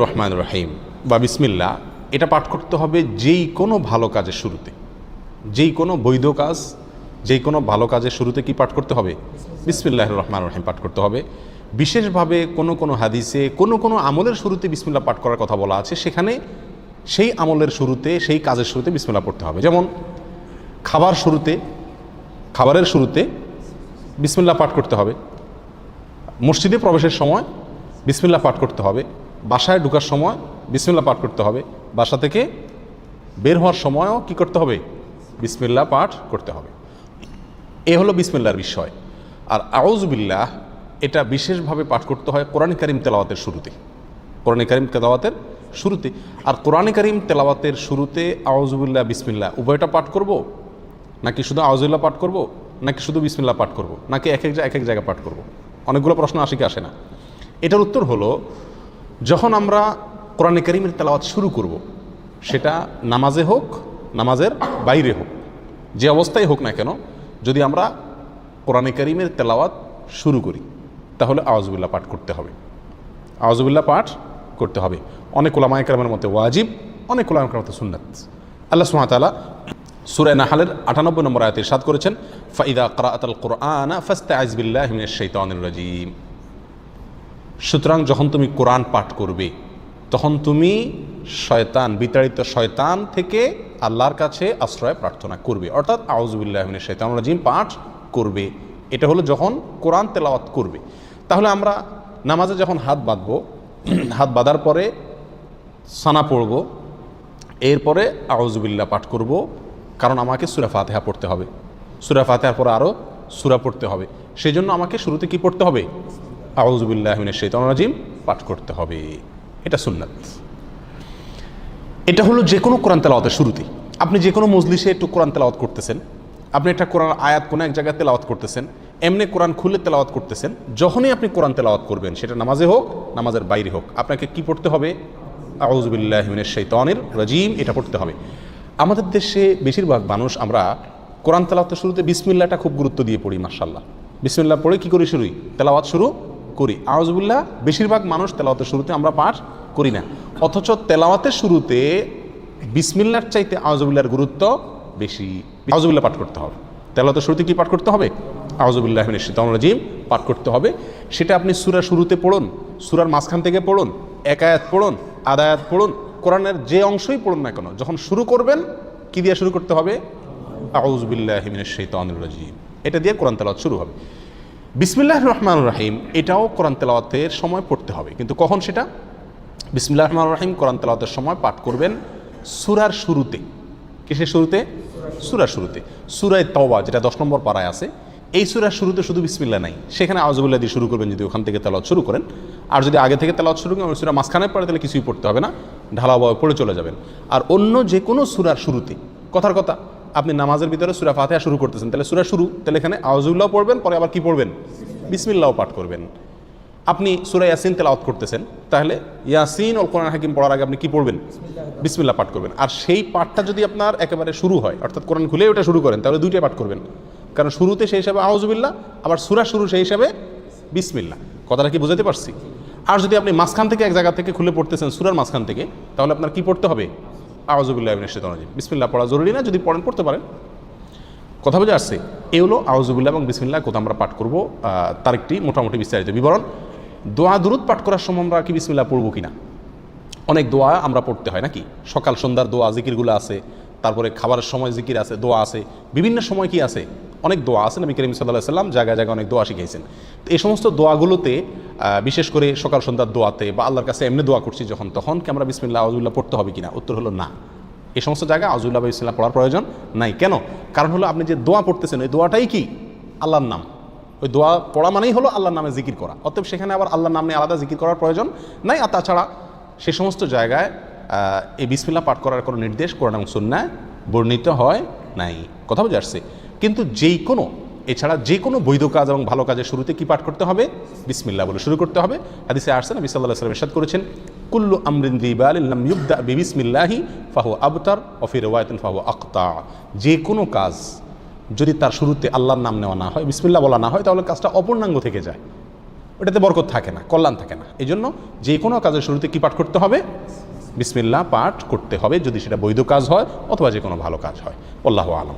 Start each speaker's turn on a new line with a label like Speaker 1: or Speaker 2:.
Speaker 1: রহমান রহিম বা বিসমিল্লাহ, এটা পাঠ করতে হবে যেই কোনো ভালো কাজের শুরুতে, যেই কোনো বৈধ কাজ, যেই কোনো ভালো কাজের শুরুতে কি পাঠ করতে হবে? বিসমিল্লাহির রহমান রহিম পাঠ করতে হবে। বিশেষভাবে কোনো কোনো হাদিসে কোনো কোনো আমলের শুরুতে বিসমিল্লাহ পাঠ করার কথা বলা আছে, সেখানে সেই আমলের শুরুতে, সেই কাজের শুরুতে বিসমিল্লাহ পড়তে হবে। যেমন খাবারের শুরুতে বিসমিল্লাহ পাঠ করতে হবে, মসজিদে প্রবেশের সময় বিসমিল্লাহ পাঠ করতে হবে, বাসায় ঢোকার সময় বিসমিল্লাহ পাঠ করতে হবে, বাসা থেকে বের হওয়ার সময়ও কি করতে হবে? বিসমিল্লাহ পাঠ করতে হবে। এ হলো বিসমিল্লাহর বিষয়। আর আউযু বিল্লাহ এটা বিশেষভাবে পাঠ করতে হয় কোরআন কারীম তেলাওয়াতের শুরুতে, কোরআন কারীম তেলাওয়াতের শুরুতে। আর কোরআন কারীম তেলাওয়াতের শুরুতে আউযু বিল্লাহ বিসমিল্লাহ উভয়টা পাঠ করব, নাকি শুধু আউযু বিল্লাহ পাঠ করব, নাকি শুধু বিসমিল্লাহ পাঠ করব, নাকি এক এক জায়গায় পাঠ করব? অনেকগুলো প্রশ্ন আসে কি আসে না? এটার উত্তর হলো, যখন আমরা কোরআন কারীমের তেলাওয়াত শুরু করব, সেটা নামাজে হোক, নামাজের বাইরে হোক, যে অবস্থায় হোক না কেন, যদি আমরা কোরআন কারীমের তেলাওয়াত শুরু করি, তাহলে আউযু বিল্লাহ পাঠ করতে হবে, আউযু বিল্লাহ পাঠ করতে হবে। অনেক উলামায়ে কেরামের মতে ওয়াজিব, অনেক উলামায়ে কেরামের মতে সুন্নাত। আল্লাহ সুবহানাহু ওয়া তাআলা সূরা নাহলের 98 নম্বর আয়াতে ইরশাদ করেছেন, ফাইদা ক্রাআতাল কুরআনা ফাস্তাইজ বিল্লাহি মিনাশ শাইতানির রাজীম। সুতরাং যখন তুমি কোরআন পাঠ করবে, তখন তুমি শয়তান, বিতাড়িত শয়তান থেকে আল্লাহর কাছে আশ্রয় প্রার্থনা করবে, অর্থাৎ আউযু বিল্লাহি মিনাশ শাইতানির রাজীম পাঠ করবে। এটা হলো যখন কোরআন তেলাওয়াত করবে। তাহলে আমরা নামাজে যখন হাত বাঁধবো, হাত বাঁধার পরে সানা পড়ব, এরপরে আউযু বিল্লাহ পাঠ করব, কারণ আমাকে সূরা ফাতিহা পড়তে হবে, সূরা ফাতিহার পরে আরও সূরা পড়তে হবে। সেই জন্য আমাকে শুরুতে কি পড়তে হবে? আউযু বিল্লাহি মিনাশ শাইতানির রাজীম পাঠ করতে হবে। এটা সুন্নাত। এটা হলো যে কোনো কোরআন তেলাওয়াতের শুরুতে। আপনি যে কোনো মজলিসে একটু কোরআন তেলাওয়াত করতেছেন, আপনি একটা কোরআন আয়াত কোনো এক জায়গায় তেলাওয়াত করতেছেন, এমনি কোরআন খুলে তেলাওয়াত করতেছেন, যখনই আপনি কোরআন তেলাওয়াত করবেন, সেটা নামাজে হোক, নামাজের বাইরে হোক, আপনাকে কি পড়তে হবে? আউযু বিল্লাহি মিনাশ শাইতানির রাজীম, এটা পড়তে হবে। আমাদের দেশে বেশিরভাগ মানুষ আমরা কোরআন তেলাওয়াতের শুরুতে বিসমিল্লাহটা খুব গুরুত্ব দিয়ে পড়ি। মাশাআল্লাহ, বিসমিল্লাহ পড়ে কি করি? শুরুই তেলাওয়াত শুরু করি। আউযু বিল্লাহ বেশিরভাগ মানুষ তেলাওয়াতের শুরুতে আমরা পাঠ করি না, অথচ তেলাওয়াতের শুরুতে বিসমিল্লাহর চাইতে আউযু বিল্লাহর গুরুত্ব বেশি। আউযু বিল্লাহ পাঠ করতে হবে। তেলাওয়াতের শুরুতে কি পাঠ করতে হবে? আউযু বিল্লাহি মিনাশ শাইতানির রাজীম পাঠ করতে হবে। সেটা আপনি সূরা শুরুতে পড়ুন, সূরার মাঝখান থেকে পড়ুন, এক আয়াত পড়ুন, আধা আয়াত পড়ুন, কোরআনের যে অংশই পড়ুন না কেন, যখন শুরু করবেন কি দিয়ে শুরু করতে হবে? আউযু বিল্লাহি মিনাশ শাইতানির রাজীম, এটা দিয়ে কোরআন তেলাওয়াত শুরু হবে। বিসমিল্লাহির রহমানির রহিম এটাও কোরআন তেলাওয়াতের সময় পড়তে হবে, কিন্তু কখন সেটা? বিসমিল্লাহির রহমানির রহিম কোরআন তেলাওয়াতের সময় পাঠ করবেন সূরার শুরুতে। কিসের শুরুতে? সূরার শুরুতে। সূরা তাওবা যেটা 10 নম্বর পারায় আছে, এই সূরার শুরুতে শুধু বিসমিল্লাহ নাই, সেখানে আউযু বিল্লাহ দিয়ে শুরু করবেন যদি ওখান থেকে তেলাওয়াত শুরু করেন। আর যদি আগে থেকে তেলাওয়াত শুরু করেন, সূরা মাঝখানে পড়ে, তাহলে কিছুই পড়তে হবে না, ঢালাওভাবে পড়ে চলে যাবেন। আর অন্য যে কোনো সূরার শুরুতে, কথার কথা, আপনি নামাজের ভিতরে সূরা ফাতিহা শুরু করতেছেন, তাহলে সূরা শুরু, তাহলে এখানে আউযু বিল্লাহ পড়বেন, পরে আবার কি পড়বেন? বিসমিল্লাহও পাঠ করবেন। আপনি সূরা ইয়াসিন তেলাওয়াত করতেছেন, তাহলে ইয়াসিন ওয়াল কোরআনুল হাকিম পড়ার আগে আপনি কি পড়বেন? বিসমিল্লাহ পাঠ করবেন। আর সেই পাঠটা যদি আপনার একেবারে শুরু হয়, অর্থাৎ কোরআন খুলে ওটা শুরু করেন, তাহলে দুইটাই পাঠ করবেন, কারণ শুরুতে সেই হিসাবে আউযু বিল্লাহ, আবার সূরা শুরু সেই হিসাবে বিসমিল্লাহ। কথাটা কি বুঝাতে পারছি? আর যদি আপনি মাঝখান থেকে এক জায়গা থেকে খুলে পড়তেছেন, সূরার মাঝখান থেকে, তাহলে আপনার কি পড়তে হবে? আউযু বিল্লাহি মিনাশ শাইতানির রাজীম। বিসমিল্লাহ পড়া জরুরি না, যদি পড়েন পড়তে পারেন। কথা বোঝা আসছে? এই হলো আউযু বিল্লাহ এবং বিসমিল্লাহ কোথাও আমরা পাঠ করব, তার একটি মোটামুটি বিস্তারিত বিবরণ। দোয়া দুরুদ পাঠ করার সময় আমরা কি বিসমিল্লাহ পড়বো কিনা? অনেক দোয়া আমরা পড়তে হয় নাকি? সকাল সন্ধ্যার দোয়া জিকিরগুলো আছে, তারপরে খাবারের সময় জিকির আছে, দোয়া আছে, বিভিন্ন সময় কি আছে? অনেক দোয়া আছে। নবী করিম সাল্লাল্লাহু আলাইহি সাল্লাম জায়গায় জায়গায় অনেক দোয়া শিখিয়েছেন। তো এই সমস্ত দোয়াগুলোতে বিশেষ করে সকাল সন্ধ্যার দোয়াতে বা আল্লাহর কাছে এমনি দোয়া করছি যখন, তখন কি আমরা বিসমিল্লাহ আউযু বিল্লাহ পড়তে হবে কিনা? উত্তর হলো না। এই সমস্ত জায়গায় আউযু বিল্লাহ বিসমিল্লাহ পড়ার প্রয়োজন নাই। কেন? কারণ হলো আপনি যে দোয়া পড়তেছেন, ওই দোয়াটাই কি? আল্লাহর নাম। ওই দোয়া পড়া মানেই হলো আল্লাহর নামে জিকির করা, অতএব সেখানে আবার আল্লাহর নাম নিয়ে আলাদা জিকির করার প্রয়োজন নাই। আর তাছাড়া সে সমস্ত জায়গায় এই বিসমিল্লাহ পাঠ করার কোনো নির্দেশ কোরআন এবং সুন্নাহ বর্ণিত হয় নাই। কথা বুঝে আসছে? কিন্তু যেই কোনো, এছাড়া যে কোনো বৈধ কাজ এবং ভালো কাজের শুরুতে কি পাঠ করতে হবে? বিসমিল্লাহ বলে শুরু করতে হবে। হাদিসে আসছে, নবী সাল্লাল্লাহু আলাইহি ওয়াসাল্লাম ইরশাদ করেছেন, কুল্লু আমরিন যী বালিন লাম ইবদা বিবিসমিল্লাহি ফাহুয়া আবতার ওয়া ফি রিওয়ায়াতিন ফাহুয়া আকতা। যে কোনো কাজ যদি তার শুরুতে আল্লাহর নাম নেওয়া না হয়, বিসমিল্লাহ বলা না হয়, তাহলে কাজটা অপূর্ণাঙ্গ থেকে যায়। ওটাতে বরকত থাকে না, কল্যাণ থাকে না। এই জন্য যে কোনো কাজের শুরুতে কী পাঠ করতে হবে? বিসমিল্লাহ পাঠ করতে হবে, যদি সেটা বৈধ কাজ হয় অথবা যে কোনো ভালো কাজ হয়। আল্লাহু আলাম।